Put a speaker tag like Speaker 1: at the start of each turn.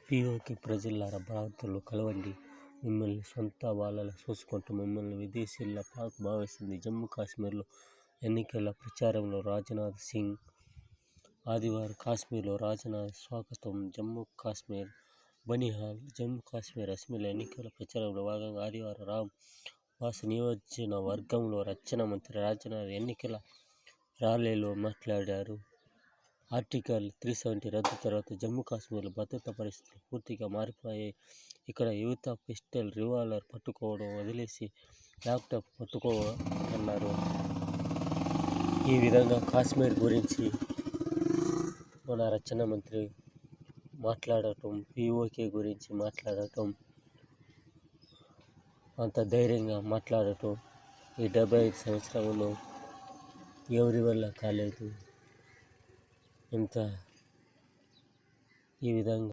Speaker 1: PoK ప్రజలారా భారత్లో కలవండి. మిమ్మల్ని సొంత వాళ్ళలా చూసుకుంటూ మిమ్మల్ని విదేశీయుల్లా పాక్ భావిస్తుంది. జమ్మూ కాశ్మీర్లో ఎన్నికల ప్రచారంలో రాజ్నాథ్ సింగ్. ఆదివారం కాశ్మీర్లో రాజ్నాథ్ స్వాగతం. జమ్మూ కాశ్మీర్ బనిహాల్. జమ్మూ కాశ్మీర్ అసెంబ్లీ ఎన్నికల ప్రచారంలో భాగంగా ఆదివారం రామ్ బాస్ నియోజకవర్గంలో రక్షణ మంత్రి రాజ్నాథ్ ఎన్నికల ర్యాలీలో మాట్లాడారు. ఆర్టికల్ 370 రద్దు తర్వాత జమ్మూ కాశ్మీర్లో భద్రతా పరిస్థితులు పూర్తిగా మారిపోయాయి. ఇక్కడ యువత పిస్టల్, రివాల్వర్ పట్టుకోవడం వదిలేసి ల్యాప్టాప్ పట్టుకోవాలన్నారు. ఈ విధంగా కాశ్మీర్ గురించి మన రక్షణ మంత్రి మాట్లాడటం, పీఓకే గురించి మాట్లాడటం, అంత ధైర్యంగా మాట్లాడటం ఈ 75 సంవత్సరంలో ఎవరి వల్ల కాలేదు. ఇంత ఈ విధంగా